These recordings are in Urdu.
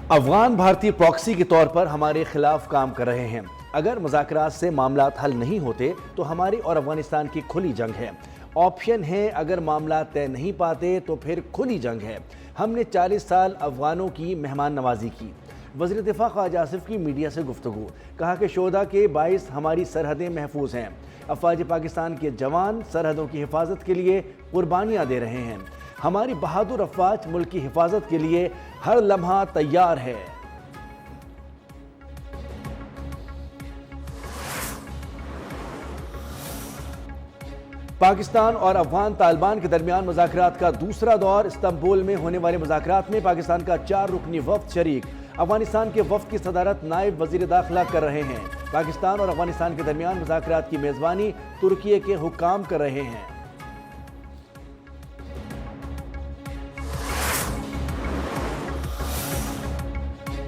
افغان بھارتی پراکسی کے طور پر ہمارے خلاف کام کر رہے ہیں۔ اگر مذاکرات سے معاملات حل نہیں ہوتے تو ہماری اور افغانستان کی کھلی جنگ ہے۔ آپشن ہے، اگر معاملات طے نہیں پاتے تو پھر کھلی جنگ ہے۔ ہم نے 40 سال افغانوں کی مہمان نوازی کی۔ وزیر دفاع خواجہ آصف کی میڈیا سے گفتگو، کہا کہ شہداء کے باعث ہماری سرحدیں محفوظ ہیں۔ افواج پاکستان کے جوان سرحدوں کی حفاظت کے لیے قربانیاں دے رہے ہیں۔ ہماری بہادر افواج ملک کی حفاظت کے لیے ہر لمحہ تیار ہے۔ پاکستان اور افغان طالبان کے درمیان مذاکرات کا دوسرا دور۔ استنبول میں ہونے والے مذاکرات میں پاکستان کا 4 رکنی وفد شریک۔ افغانستان کے وفد کی صدارت نائب وزیر داخلہ کر رہے ہیں۔ پاکستان اور افغانستان کے درمیان مذاکرات کی میزبانی ترکی کے حکام کر رہے ہیں۔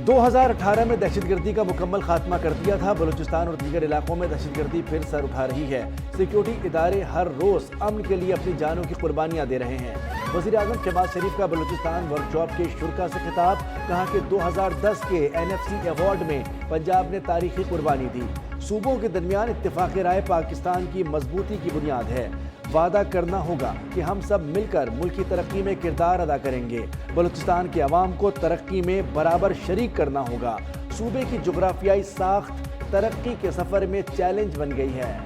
2018 میں دہشت گردی کا مکمل خاتمہ کر دیا تھا۔ بلوچستان اور دیگر علاقوں میں دہشت گردی پھر سر اٹھا رہی ہے۔ سیکیورٹی ادارے ہر روز امن کے لیے اپنی جانوں کی قربانیاں دے رہے ہیں۔ وزیر اعظم شہباز شریف کا بلوچستان ورکشاپ کے شرکاء سے خطاب، کہا کہ 2010 کے NFC ایوارڈ میں پنجاب نے تاریخی قربانی دی۔ صوبوں کے درمیان اتفاق رائے پاکستان کی مضبوطی کی بنیاد ہے۔ وعدہ کرنا ہوگا کہ ہم سب مل کر ملک کی ترقی میں کردار ادا کریں گے۔ بلوچستان کے عوام کو ترقی میں برابر شریک کرنا ہوگا۔ صوبے کی جغرافیائی ساخت ترقی کے سفر میں چیلنج بن گئی ہے۔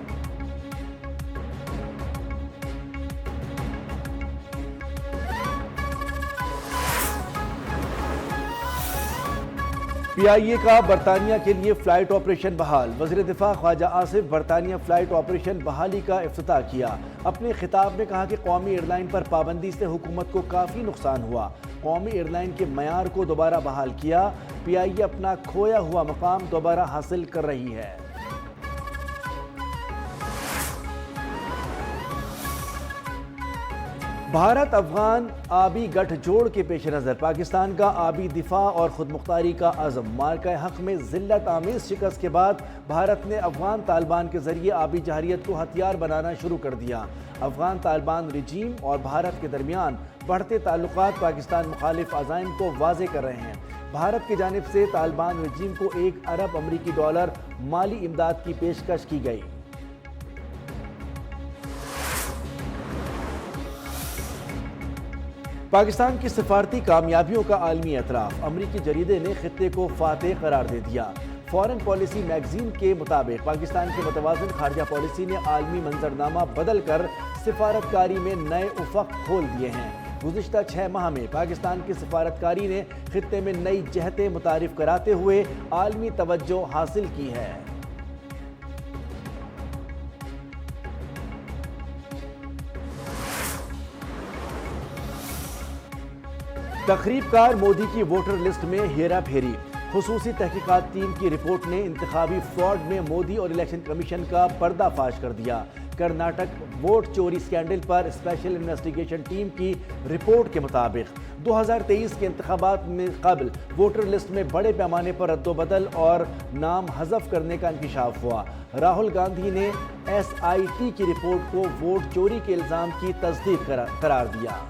PIA کا برطانیہ کے لیے فلائٹ آپریشن بحال۔ وزیر دفاع خواجہ آصف برطانیہ فلائٹ آپریشن بحالی کا افتتاح کیا۔ اپنے خطاب میں کہا کہ قومی ایئر لائن پر پابندی سے حکومت کو کافی نقصان ہوا۔ قومی ایئر لائن کے معیار کو دوبارہ بحال کیا۔ PIA اپنا کھویا ہوا مقام دوبارہ حاصل کر رہی ہے۔ بھارت افغان آبی گٹھ جوڑ کے پیش نظر پاکستان کا آبی دفاع اور خود مختاری کا عزم۔ مارکہ حق میں ذلت آمیز شکست کے بعد بھارت نے افغان طالبان کے ذریعے آبی جارحیت کو ہتھیار بنانا شروع کر دیا۔ افغان طالبان رجیم اور بھارت کے درمیان بڑھتے تعلقات پاکستان مخالف عزائم کو واضح کر رہے ہیں۔ بھارت کی جانب سے طالبان رجیم کو $1 ارب مالی امداد کی پیشکش کی گئی۔ پاکستان کی سفارتی کامیابیوں کا عالمی اعتراف۔ امریکی جریدے نے خطے کو فاتح قرار دے دیا۔ فارن پالیسی میگزین کے مطابق پاکستان کی متوازن خارجہ پالیسی نے عالمی منظرنامہ بدل کر سفارتکاری میں نئے افق کھول دیے ہیں۔ گزشتہ 6 ماہ میں پاکستان کی سفارتکاری نے خطے میں نئی جہتیں متعارف کراتے ہوئے عالمی توجہ حاصل کی ہے۔ تخریب کار مودی کی ووٹر لسٹ میں ہیرا پھیری۔ خصوصی تحقیقات ٹیم کی رپورٹ نے انتخابی فراڈ میں مودی اور الیکشن کمیشن کا پردہ فاش کر دیا۔ کرناٹک ووٹ چوری سکینڈل پر اسپیشل انویسٹیگیشن ٹیم کی رپورٹ کے مطابق 2023 کے انتخابات میں قبل ووٹر لسٹ میں بڑے پیمانے پر رد و بدل اور نام حذف کرنے کا انکشاف ہوا۔ راہل گاندھی نے SIT کی رپورٹ کو ووٹ چوری کے الزام کی تصدیق قرار دیا۔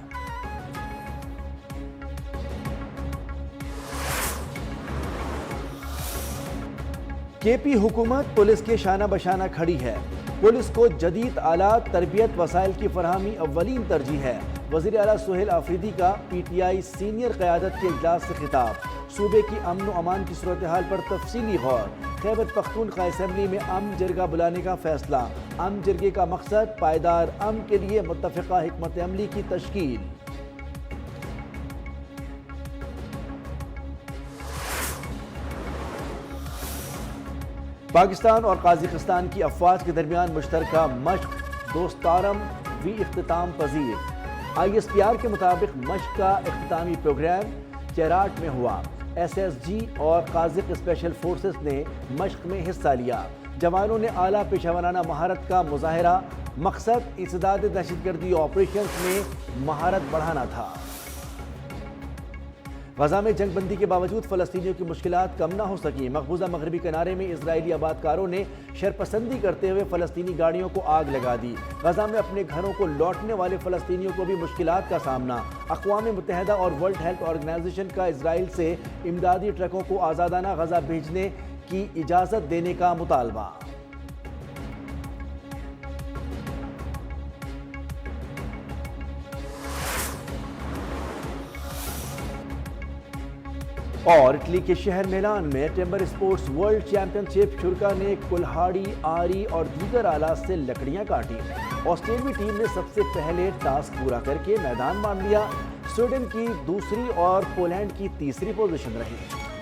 KP حکومت پولیس کے شانہ بشانہ کھڑی ہے۔ پولیس کو جدید آلات، تربیت، وسائل کی فراہمی اولین ترجیح ہے۔ وزیر اعلیٰ سہیل آفریدی کا PTI سینئر قیادت کے اجلاس سے خطاب۔ صوبے کی امن و امان کی صورتحال پر تفصیلی غور۔ خیبر پختونخوا اسمبلی میں امن جرگہ بلانے کا فیصلہ۔ امن جرگے کا مقصد پائیدار امن کے لیے متفقہ حکمت عملی کی تشکیل۔ پاکستان اور قازقستان کی افواج کے درمیان مشترکہ مشق دوستارم وی اختتام پذیر۔ ISPR کے مطابق مشق کا اختتامی پروگرام چیراٹ میں ہوا۔ SSG اور قازق اسپیشل فورسز نے مشق میں حصہ لیا۔ جوانوں نے اعلیٰ پیشہ ورانہ مہارت کا مظاہرہ۔ مقصد انسداد دہشت گردی آپریشنز میں مہارت بڑھانا تھا۔ غزہ میں جنگ بندی کے باوجود فلسطینیوں کی مشکلات کم نہ ہو سکیں۔ مقبوضہ مغربی کنارے میں اسرائیلی آبادکاروں نے شرپسندی کرتے ہوئے فلسطینی گاڑیوں کو آگ لگا دی۔ غزہ میں اپنے گھروں کو لوٹنے والے فلسطینیوں کو بھی مشکلات کا سامنا۔ اقوام متحدہ اور ورلڈ ہیلتھ آرگنائزیشن کا اسرائیل سے امدادی ٹرکوں کو آزادانہ غزہ بھیجنے کی اجازت دینے کا مطالبہ۔ اور اٹلی کے شہر میلان میں ٹمبر اسپورٹس ورلڈ چیمپئن شپ شرکا نے کلہاڑی، آری اور دیگر آلات سے لکڑیاں کاٹی۔ آسٹریلوی ٹیم نے سب سے پہلے ٹاسک پورا کر کے میدان مان لیا۔ سویڈن کی دوسری اور پولینڈ کی تیسری پوزیشن رہی۔